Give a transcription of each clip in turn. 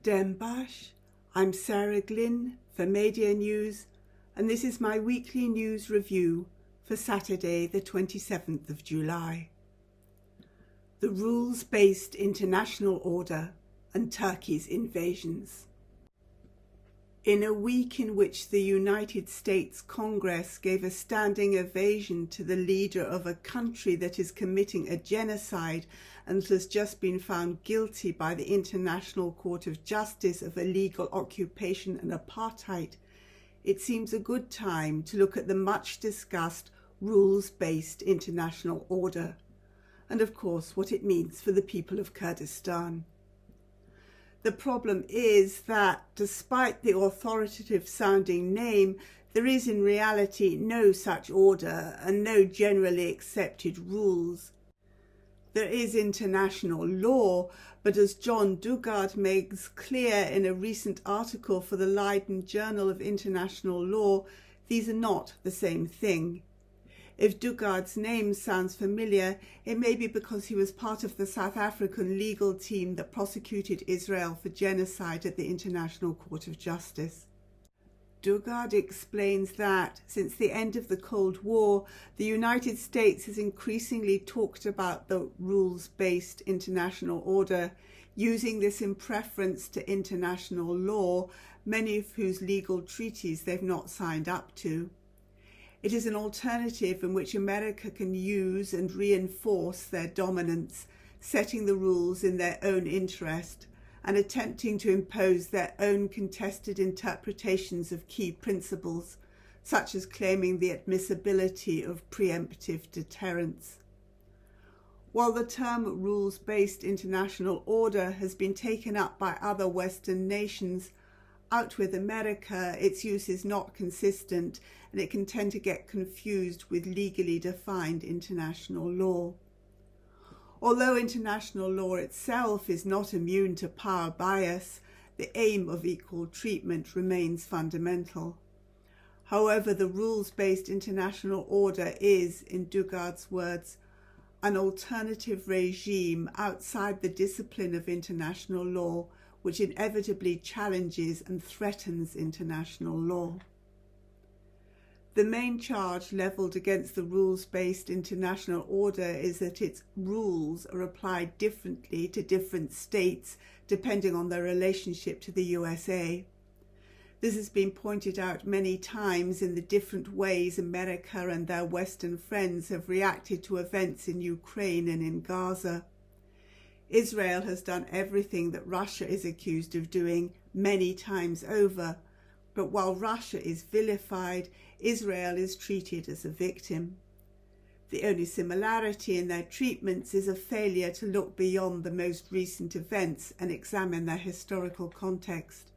Dembash. I'm Sarah Glynn for Media News, and this is my weekly news review for Saturday the 27th of July. The rules-based international order and Turkey's invasions. In a week in which the United States Congress gave a standing ovation to the leader of a country that is committing a genocide and has just been found guilty by the International Court of Justice of illegal occupation and apartheid, it seems a good time to look at the much-discussed rules-based international order, and of course what it means for the people of Kurdistan. The problem is that, despite the authoritative-sounding name, there is in reality no such order and no generally accepted rules. There is international law, but as John Dugard makes clear in a recent article for the Leiden Journal of International Law, these are not the same thing. If Dugard's name sounds familiar, it may be because he was part of the South African legal team that prosecuted Israel for genocide at the International Court of Justice. Dugard explains that, since the end of the Cold War, the United States has increasingly talked about the rules-based international order, using this in preference to international law, many of whose legal treaties they've not signed up to. It is an alternative in which America can use and reinforce their dominance, setting the rules in their own interest and attempting to impose their own contested interpretations of key principles, such as claiming the admissibility of preemptive deterrence. While the term rules-based international order has been taken up by other Western nations, out with America, its use is not consistent and it can tend to get confused with legally defined international law. Although international law itself is not immune to power bias, the aim of equal treatment remains fundamental. However, the rules-based international order is, in Dugard's words, an alternative regime outside the discipline of international law, which inevitably challenges and threatens international law. The main charge levelled against the rules-based international order is that its rules are applied differently to different states depending on their relationship to the USA. This has been pointed out many times in the different ways America and their Western friends have reacted to events in Ukraine and in Gaza. Israel has done everything that Russia is accused of doing many times over, but while Russia is vilified, Israel is treated as a victim. The only similarity in their treatments is a failure to look beyond the most recent events and examine their historical context.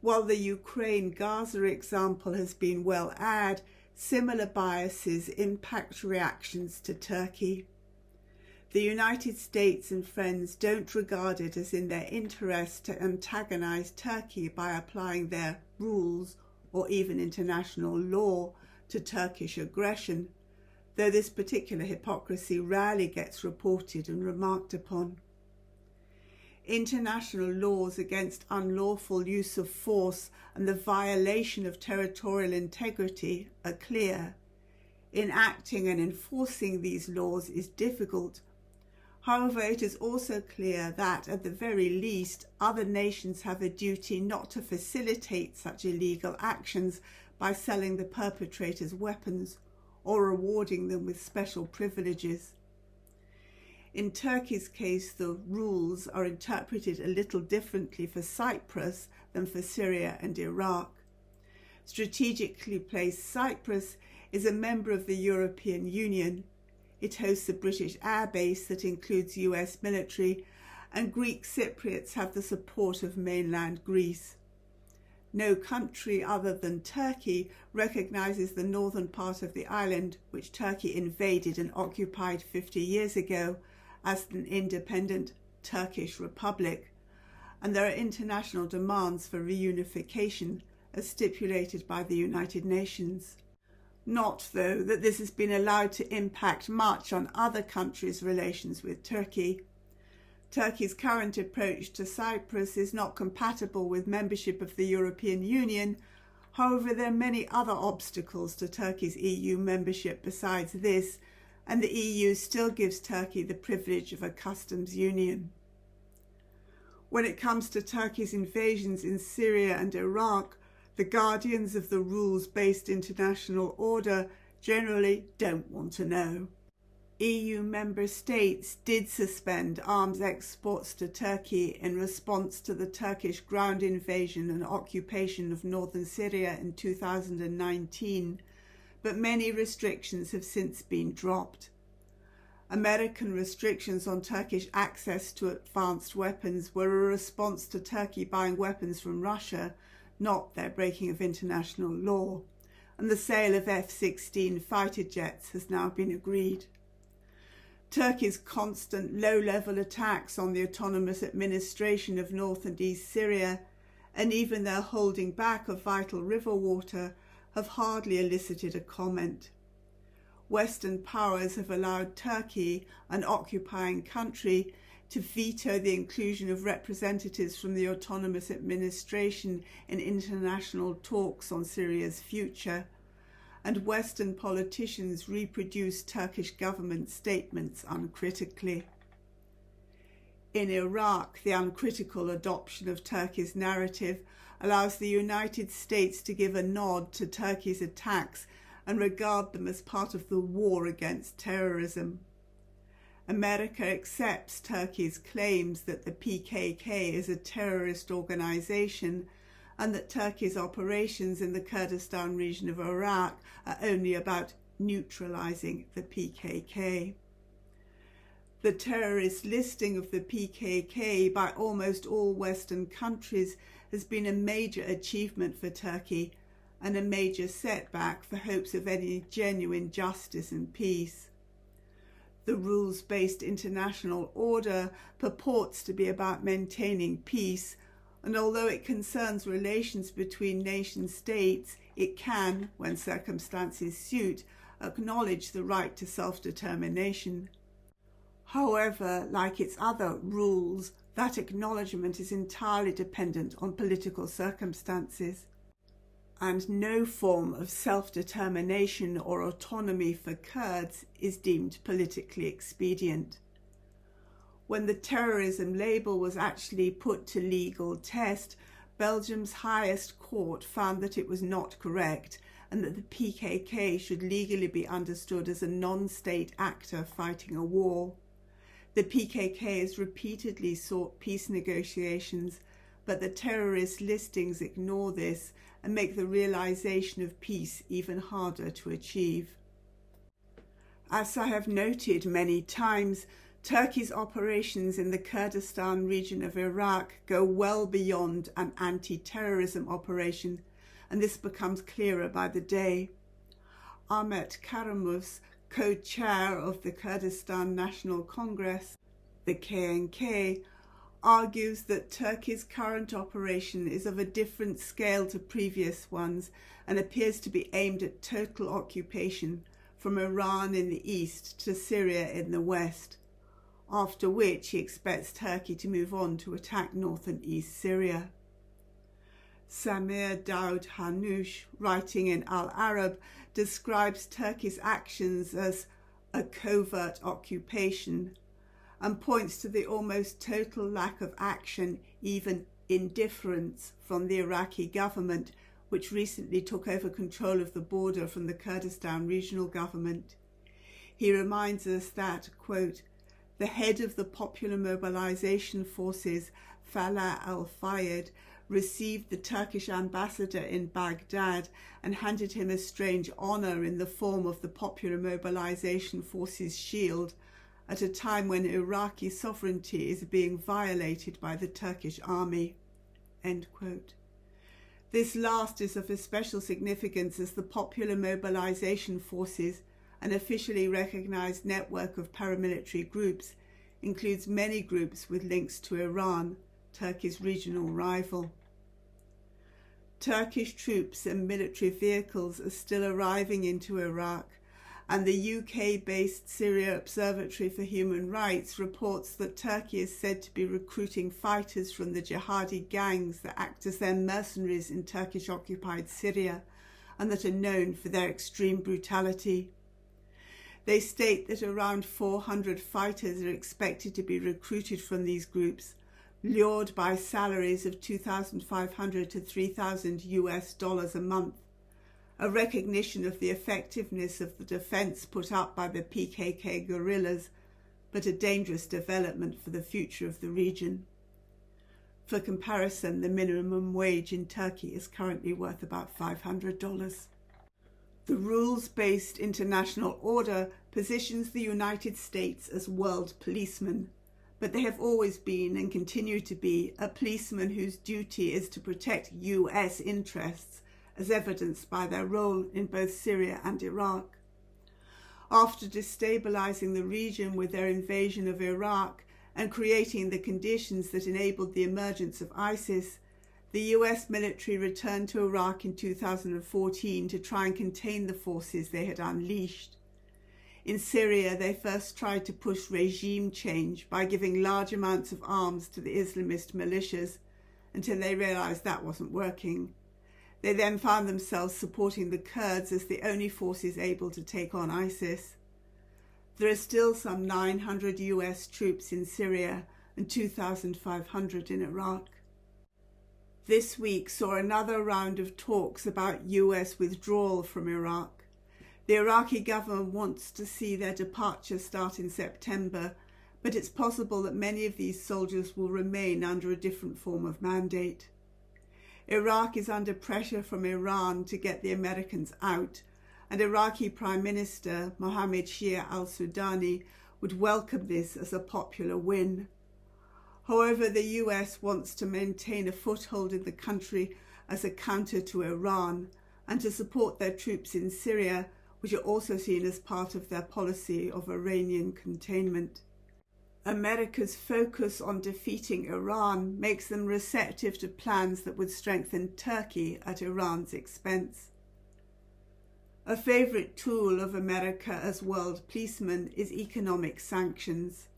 While the Ukraine-Gaza example has been well aired, similar biases impact reactions to Turkey. The United States and friends don't regard it as in their interest to antagonize Turkey by applying their rules or even international law to Turkish aggression, though this particular hypocrisy rarely gets reported and remarked upon. International laws against unlawful use of force and the violation of territorial integrity are clear. Enacting and enforcing these laws is difficult. However, it is also clear that, at the very least, other nations have a duty not to facilitate such illegal actions by selling the perpetrators weapons or rewarding them with special privileges. In Turkey's case, the rules are interpreted a little differently for Cyprus than for Syria and Iraq. Strategically placed Cyprus is a member of the European Union. It hosts a British air base that includes US military, and Greek Cypriots have the support of mainland Greece. No country other than Turkey recognises the northern part of the island, which Turkey invaded and occupied 50 years ago, as an independent Turkish republic, and there are international demands for reunification as stipulated by the United Nations. Not, though, that this has been allowed to impact much on other countries' relations with Turkey. Turkey's current approach to Cyprus is not compatible with membership of the European Union. However, there are many other obstacles to Turkey's EU membership besides this, and the EU still gives Turkey the privilege of a customs union. When it comes to Turkey's invasions in Syria and Iraq, the guardians of the rules-based international order generally don't want to know. EU member states did suspend arms exports to Turkey in response to the Turkish ground invasion and occupation of northern Syria in 2019, but many restrictions have since been dropped. American restrictions on Turkish access to advanced weapons were a response to Turkey buying weapons from Russia, not their breaking of international law, and the sale of F-16 fighter jets has now been agreed. Turkey's constant low-level attacks on the autonomous administration of North and East Syria, and even their holding back of vital river water, have hardly elicited a comment. Western powers have allowed Turkey, an occupying country, to veto the inclusion of representatives from the autonomous administration in international talks on Syria's future, and Western politicians reproduce Turkish government statements uncritically. In Iraq, the uncritical adoption of Turkey's narrative allows the United States to give a nod to Turkey's attacks and regard them as part of the war against terrorism. America accepts Turkey's claims that the PKK is a terrorist organization and that Turkey's operations in the Kurdistan region of Iraq are only about neutralizing the PKK. The terrorist listing of the PKK by almost all Western countries has been a major achievement for Turkey and a major setback for hopes of any genuine justice and peace. The rules-based international order purports to be about maintaining peace, and although it concerns relations between nation-states, it can, when circumstances suit, acknowledge the right to self-determination. However, like its other rules, that acknowledgement is entirely dependent on political circumstances, and no form of self-determination or autonomy for Kurds is deemed politically expedient. When the terrorism label was actually put to legal test, Belgium's highest court found that it was not correct and that the PKK should legally be understood as a non-state actor fighting a war. The PKK has repeatedly sought peace negotiations, but the terrorist listings ignore this and make the realization of peace even harder to achieve. As I have noted many times, Turkey's operations in the Kurdistan region of Iraq go well beyond an anti-terrorism operation, and this becomes clearer by the day. Ahmet Karamus, co-chair of the Kurdistan National Congress, the KNK, argues that Turkey's current operation is of a different scale to previous ones and appears to be aimed at total occupation from Iran in the east to Syria in the west, after which he expects Turkey to move on to attack north and east Syria. Samir Daoud Hanoush, writing in Al Arab, describes Turkey's actions as a covert occupation and points to the almost total lack of action, even indifference, from the Iraqi government, which recently took over control of the border from the Kurdistan regional government. He reminds us that, quote, the head of the Popular Mobilization Forces, Falah al-Fayed, received the Turkish ambassador in Baghdad and handed him a strange honor in the form of the Popular Mobilization Forces shield at a time when Iraqi sovereignty is being violated by the Turkish army. End quote. This last is of especial significance as the Popular Mobilization Forces, an officially recognized network of paramilitary groups, includes many groups with links to Iran, Turkey's regional rival. Turkish troops and military vehicles are still arriving into Iraq, and the UK-based Syria Observatory for Human Rights reports that Turkey is said to be recruiting fighters from the jihadi gangs that act as their mercenaries in Turkish-occupied Syria and that are known for their extreme brutality. They state that around 400 fighters are expected to be recruited from these groups, lured by salaries of $2,500 to $3,000 a month, a recognition of the effectiveness of the defence put up by the PKK guerrillas, but a dangerous development for the future of the region. For comparison, the minimum wage in Turkey is currently worth about $500. The rules-based international order positions the United States as world policeman, but they have always been and continue to be a policeman whose duty is to protect US interests, as evidenced by their role in both Syria and Iraq. After destabilizing the region with their invasion of Iraq and creating the conditions that enabled the emergence of ISIS, the US military returned to Iraq in 2014 to try and contain the forces they had unleashed. In Syria, they first tried to push regime change by giving large amounts of arms to the Islamist militias until they realized that wasn't working. They then found themselves supporting the Kurds as the only forces able to take on ISIS. There are still some 900 US troops in Syria and 2,500 in Iraq. This week saw another round of talks about US withdrawal from Iraq. The Iraqi government wants to see their departure start in September, but it's possible that many of these soldiers will remain under a different form of mandate. Iraq is under pressure from Iran to get the Americans out, and Iraqi Prime Minister Mohammed Shia al-Sudani would welcome this as a popular win. However, the US wants to maintain a foothold in the country as a counter to Iran and to support their troops in Syria, which are also seen as part of their policy of Iranian containment. America's focus on defeating Iran makes them receptive to plans that would strengthen Turkey at Iran's expense. A favourite tool of America as world policeman is economic sanctions.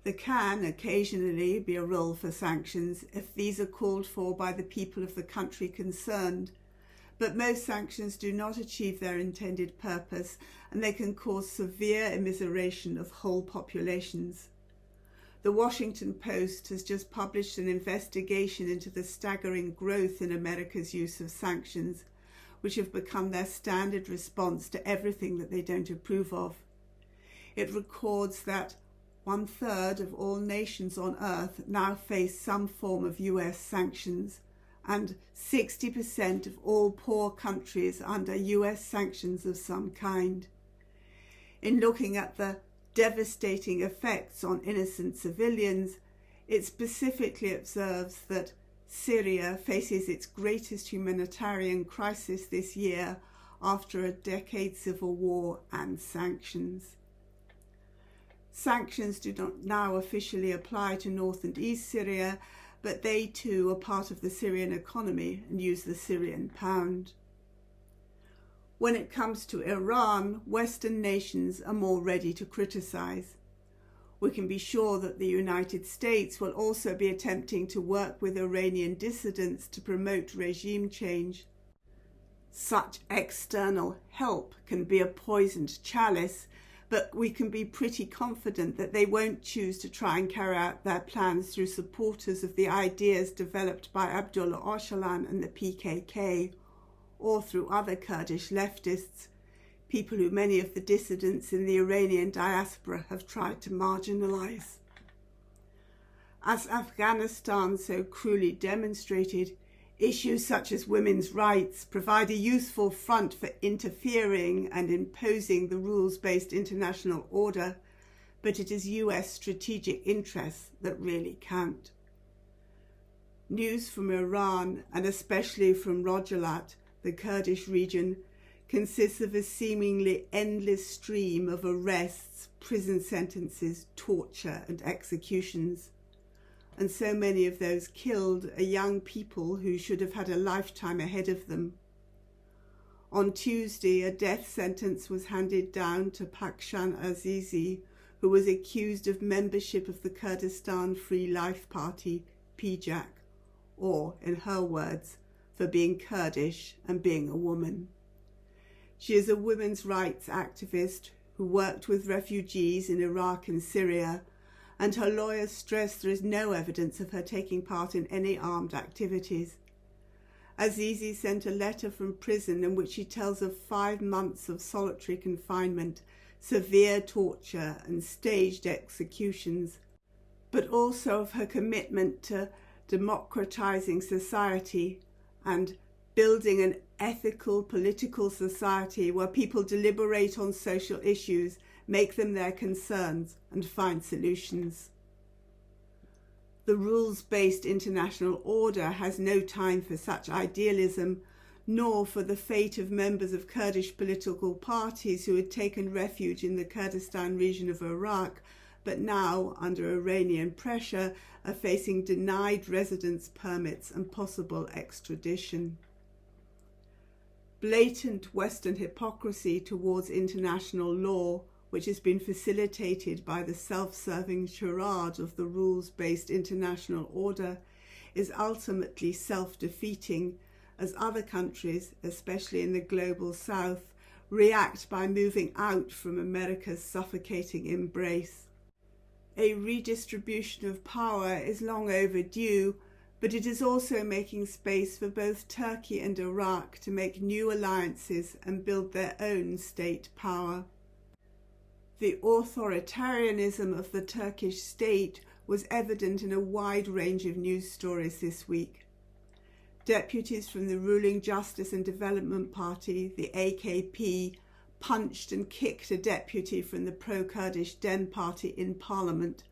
There can occasionally be a role for sanctions if these are called for by the people of the country concerned, but most sanctions do not achieve their intended purpose, and they can cause severe immiseration of whole populations. The Washington Post has just published an investigation into the staggering growth in America's use of sanctions, which have become their standard response to everything that they don't approve of. It records that 1/3 of all nations on earth now face some form of US sanctions, and 60% of all poor countries under US sanctions of some kind. In looking at the devastating effects on innocent civilians, it specifically observes that Syria faces its greatest humanitarian crisis this year after a decade civil war and sanctions. Sanctions do not now officially apply to North and East Syria, but they too are part of the Syrian economy and use the Syrian pound. When it comes to Iran, Western nations are more ready to criticize. We can be sure that the United States will also be attempting to work with Iranian dissidents to promote regime change. Such external help can be a poisoned chalice, but we can be pretty confident that they won't choose to try and carry out their plans through supporters of the ideas developed by Abdullah Öcalan and the PKK, or through other Kurdish leftists, people who many of the dissidents in the Iranian diaspora have tried to marginalize. As Afghanistan so cruelly demonstrated, issues such as women's rights provide a useful front for interfering and imposing the rules-based international order, but it is US strategic interests that really count. News from Iran, and especially from Rojava, the Kurdish region, consists of a seemingly endless stream of arrests, prison sentences, torture and executions. And so many of those killed are young people who should have had a lifetime ahead of them. On Tuesday, a death sentence was handed down to Pakshan Azizi, who was accused of membership of the Kurdistan Free Life Party, PJAK, or, in her words, for being Kurdish and being a woman. She is a women's rights activist who worked with refugees in Iraq and Syria, and her lawyers stress there is no evidence of her taking part in any armed activities. Azizi sent a letter from prison in which she tells of 5 months of solitary confinement, severe torture and staged executions, but also of her commitment to democratizing society and building an ethical political society where people deliberate on social issues, make them their concerns, and find solutions. The rules-based international order has no time for such idealism, nor for the fate of members of Kurdish political parties who had taken refuge in the Kurdistan region of Iraq, but now, under Iranian pressure, are facing denied residence permits and possible extradition. Blatant Western hypocrisy towards international law, which has been facilitated by the self-serving charade of the rules-based international order, is ultimately self-defeating, as other countries, especially in the global south, react by moving out from America's suffocating embrace. A redistribution of power is long overdue, but it is also making space for both Turkey and Iraq to make new alliances and build their own state power. The authoritarianism of the Turkish state was evident in a wide range of news stories this week. Deputies from the ruling Justice and Development Party, the AKP, punched and kicked a deputy from the pro-Kurdish DEM party in Parliament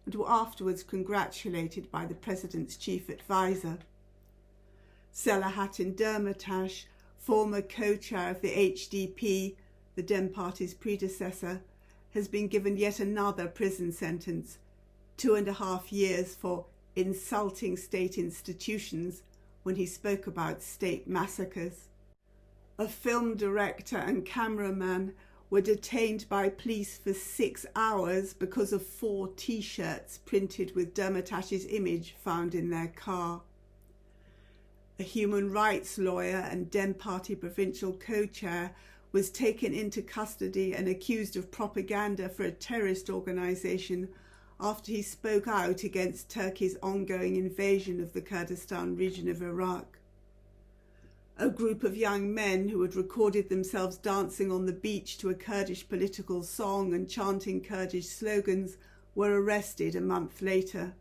and were afterwards congratulated by the President's chief advisor. Selahattin Demirtas, former co-chair of the HDP, the DEM party's predecessor, has been given yet another prison sentence, 2.5 years for insulting state institutions when he spoke about state massacres. A film director and cameraman were detained by police for 6 hours because of 4 T-shirts printed with Demirtas's image found in their car. A human rights lawyer and DEM party provincial co-chair was taken into custody and accused of propaganda for a terrorist organisation after he spoke out against Turkey's ongoing invasion of the Kurdistan region of Iraq. A group of young men who had recorded themselves dancing on the beach to a Kurdish political song and chanting Kurdish slogans were arrested a month later.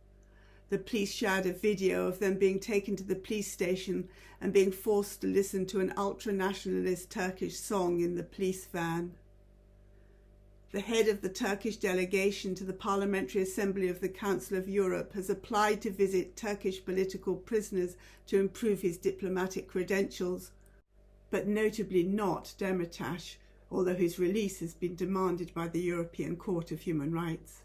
The police shared a video of them being taken to the police station and being forced to listen to an ultra-nationalist Turkish song in the police van. The head of the Turkish delegation to the Parliamentary Assembly of the Council of Europe has applied to visit Turkish political prisoners to improve his diplomatic credentials, but notably not Demirtas, although his release has been demanded by the European Court of Human Rights.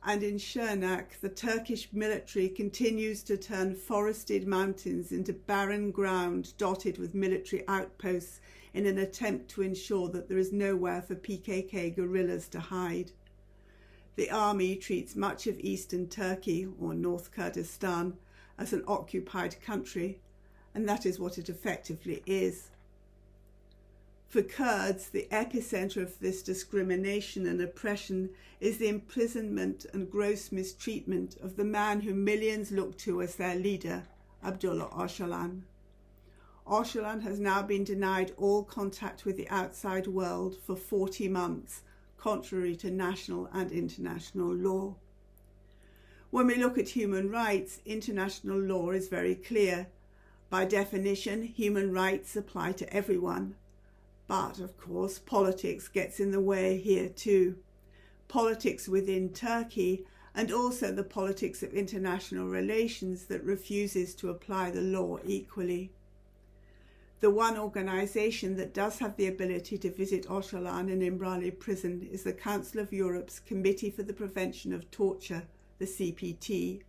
And in Şırnak, the Turkish military continues to turn forested mountains into barren ground dotted with military outposts in an attempt to ensure that there is nowhere for PKK guerrillas to hide. The army treats much of eastern Turkey, or North Kurdistan, as an occupied country, and that is what it effectively is. For Kurds, the epicenter of this discrimination and oppression is the imprisonment and gross mistreatment of the man whom millions look to as their leader, Abdullah Öcalan. Öcalan has now been denied all contact with the outside world for 40 months, contrary to national and international law. When we look at human rights, international law is very clear. By definition, human rights apply to everyone. But, of course, politics gets in the way here too. Politics within Turkey and also the politics of international relations that refuses to apply the law equally. The one organisation that does have the ability to visit Öcalan in İmralı prison is the Council of Europe's Committee for the Prevention of Torture, the CPT,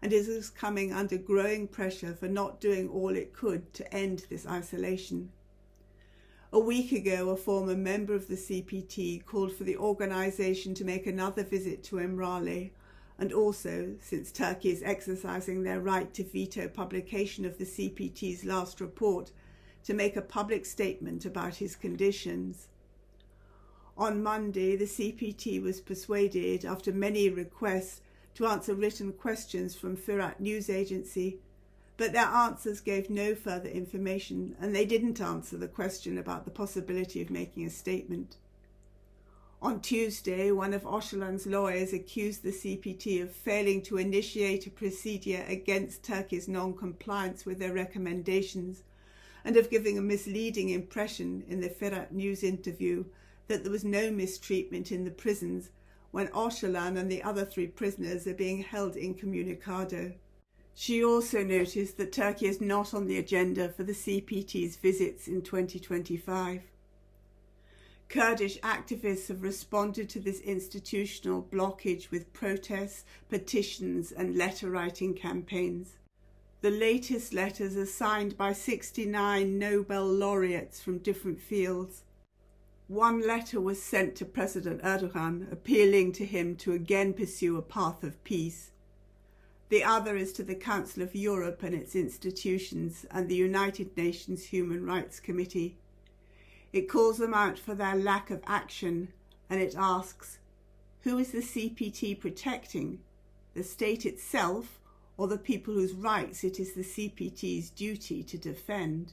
and it is coming under growing pressure for not doing all it could to end this isolation. A week ago, a former member of the CPT called for the organisation to make another visit to Emrali, and also, since Turkey is exercising their right to veto publication of the CPT's last report, to make a public statement about his conditions. On Monday, the CPT was persuaded, after many requests, to answer written questions from Firat news agency, but their answers gave no further information, and they didn't answer the question about the possibility of making a statement. On Tuesday, one of Öcalan's lawyers accused the CPT of failing to initiate a procedure against Turkey's non-compliance with their recommendations, and of giving a misleading impression in the Firat news interview that there was no mistreatment in the prisons when Öcalan and the other 3 prisoners are being held incommunicado. She also noticed that Turkey is not on the agenda for the CPT's visits in 2025. Kurdish activists have responded to this institutional blockage with protests, petitions and letter-writing campaigns. The latest letters are signed by 69 Nobel laureates from different fields. One letter was sent to President Erdogan, appealing to him to again pursue a path of peace. The other is to the Council of Europe and its institutions and the United Nations Human Rights Committee. It calls them out for their lack of action, and it asks, who is the CPT protecting? The state itself, or the people whose rights it is the CPT's duty to defend?